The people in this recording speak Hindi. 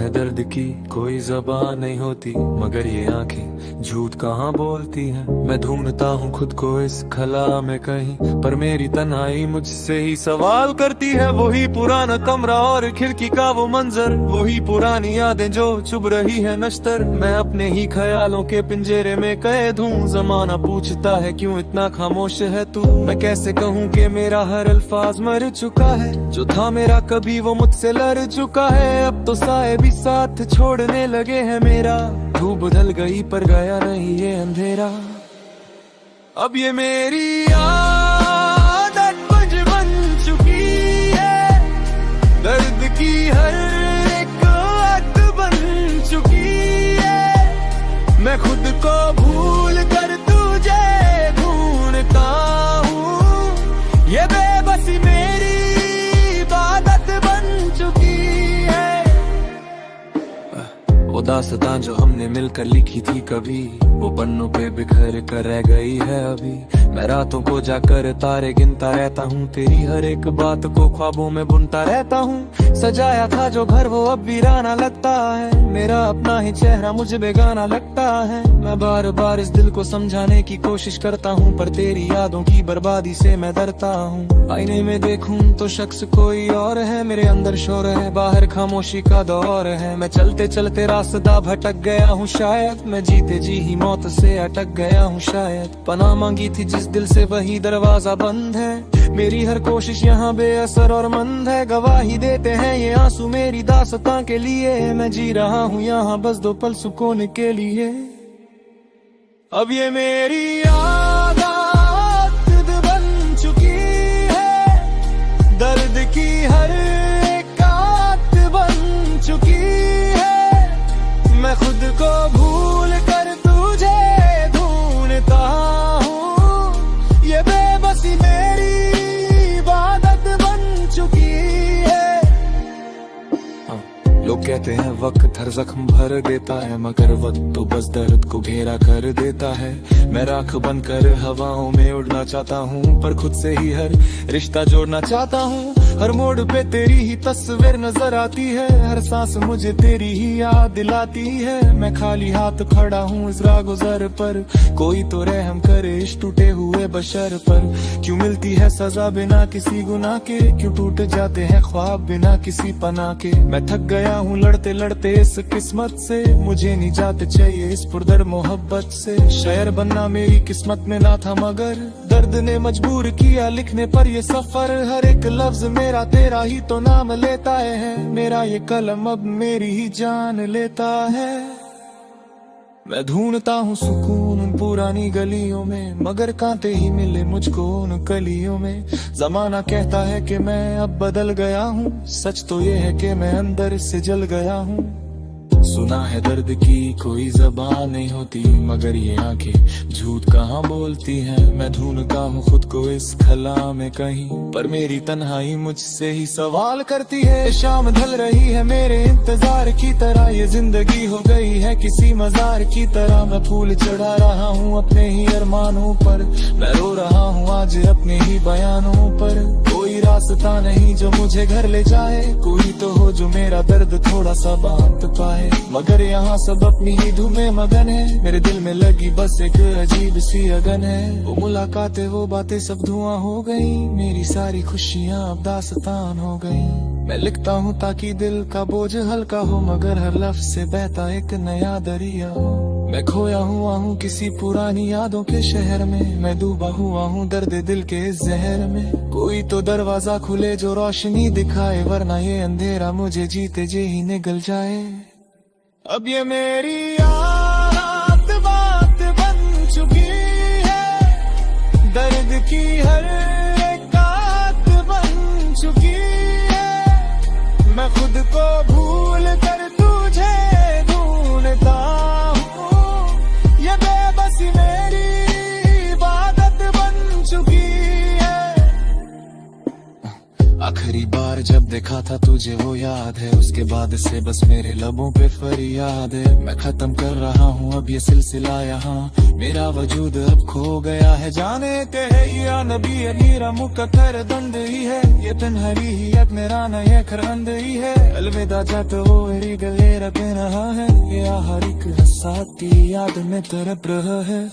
है दर्द की कोई ज़बान नहीं होती, मगर ये आंखें झूठ कहाँ बोलती हैं। मैं ढूंढता हूँ खुद को इस खला में कहीं, पर मेरी तन्हाई मुझसे ही सवाल करती है। वही पुराना कमरा और खिड़की का वो मंजर, वही पुरानी यादें जो चुभ रही है नश्तर। मैं अपने ही ख्यालों के पिंजरे में कैद हूँ। जमाना पूछता है क्यों इतना खामोश है तू। मैं कैसे कहूँ कि मेरा हर अल्फाज मर चुका है, जो था मेरा कभी वो मुझसे लड़ चुका है। अब तो साए भी साथ छोड़ने लगे हैं मेरा, धूप ढल गई पर गया नहीं ये अंधेरा। अब ये मेरी आदत बन चुकी है, दर्द की हर एक बात बन चुकी है। मैं खुद को भूल कर तुझे ढूंढता हूँ, ये बेबसी मेरी आदत बन चुकी है। वो दास्तां जो हमने मिलकर लिखी थी कभी, वो पन्नों पे बिखर कर रह गई है अभी। मैं रातों को जाकर तारे गिनता रहता हूँ, तेरी हर एक बात को ख्वाबों में बुनता रहता हूँ। सजाया था जो घर वो अब वीराना लगता है, मेरा अपना ही चेहरा मुझे बेगाना लगता है। मैं बार बार इस दिल को समझाने की कोशिश करता हूँ, पर तेरी यादों की बर्बादी से मैं डरता हूँ। आईने में देखूं तो शख्स कोई और है, मेरे अंदर शोर है, बाहर खामोशी का दौर है। मैं चलते चलते रास्ता भटक गया हूँ शायद, मैं जीते जी ही मौत से अटक गया हूँ शायद। पनाह मांगी थी जिस दिल से वही दरवाजा बंद है, मेरी हर कोशिश यहाँ बेअसर और मंद है। गवाही देते हैं ये आंसू मेरी दास्तां के लिए, मैं जी रहा हूँ यहाँ बस 2 पल सुकून के लिए। अब ये मेरी आदत बन चुकी है, दर्द की हर एक बात बन चुकी है। मैं खुद को भूल कर तुझे ढूंढता हूँ, ये बेबसी मेरी आदत बन चुकी है। लोग कहते हैं वक्त हर जख्म भर देता है, मगर वक्त तो बस दर्द को घेरा कर देता है। मैं राख बनकर हवाओं में उड़ना चाहता हूँ, पर खुद से ही हर रिश्ता जोड़ना चाहता हूँ। हर मोड़ पे तेरी ही तस्वीर नजर आती है, हर सांस मुझे तेरी ही याद दिलाती है। मैं खाली हाथ खड़ा हूँ इस रागुजर पर, कोई तो रहम करे इस टूटे हुए बशर पर। क्यों मिलती है सजा बिना किसी गुनाह के, क्यों टूट जाते हैं ख्वाब बिना किसी पनाह के। मैं थक गया हूँ लड़ते लड़ते इस किस्मत से, मुझे निजात चाहिए इस पुरदर मोहब्बत से। शायर बनना मेरी किस्मत में ना था, मगर दर्द ने मजबूर किया लिखने पर ये सफर। हर एक लफ्ज मेरा तेरा ही तो नाम लेता है, मेरा ये कलम अब मेरी ही जान लेता है। मैं ढूंढता हूँ सुकून उन पुरानी गलियों में, मगर कांटे ही मिले मुझको उन कलियों में। जमाना कहता है कि मैं अब बदल गया हूँ, सच तो ये है कि मैं अंदर से जल गया हूँ। सुना है दर्द की कोई ज़बान नहीं होती, मगर ये आंखें झूठ कहाँ बोलती हैं। मैं ढूंढता हूँ खुद को इस खला में कहीं, पर मेरी तन्हाई मुझसे ही सवाल करती है। शाम ढल रही है मेरे इंतजार की तरह, ये जिंदगी हो गई है किसी मजार की तरह। मैं फूल चढ़ा रहा हूँ अपने ही अरमानों पर, मैं रो रहा हूँ आज अपने ही बयानों पर। कोई रास्ता नहीं जो मुझे घर ले जाए, कोई तो हो जो मेरा दर्द थोड़ा सा बांट पाए। मगर यहाँ सब अपनी ही धुमें मगन है, मेरे दिल में लगी बस एक अजीब सी अगन है। वो मुलाकातें वो बातें सब धुआं हो गई, मेरी सारी खुशियाँ अब दास्तान हो गई। मैं लिखता हूँ ताकि दिल का बोझ हल्का हो, मगर हर लफ्ज से बहता एक नया दरिया हो। मैं खोया हुआ हूँ किसी पुरानी यादों के शहर में, मैं डूबा हुआ हूँ दर्द दिल के इस जहर में। कोई तो दरवाजा खुले जो रोशनी दिखाए, वरना ये अंधेरा मुझे जीते जी ही निगल जाए। अब ये मेरी आदत बात बन चुकी है, दर्द की हर एक बात बन चुकी है। मैं खुद को भूल कर तुझे ढूंढता हूँ, ये बेबसी मेरी आदत बन चुकी है। आखिरी बार जब देखा था तुझे तुझे वो याद है, उसके बाद से बस मेरे लबों पे फरियाद है। मैं खत्म कर रहा हूँ अब ये सिलसिला यहाँ, मेरा वजूद अब खो गया है। जाने के है या नबी नीरा मुकद्दर दंद ही है, ये तन्हारी ही अब मेरा न ये खरंद ही है। अलविदा जात वो मेरी गले रख रहा है, ये हर एक साथी याद में तरफ रहा है।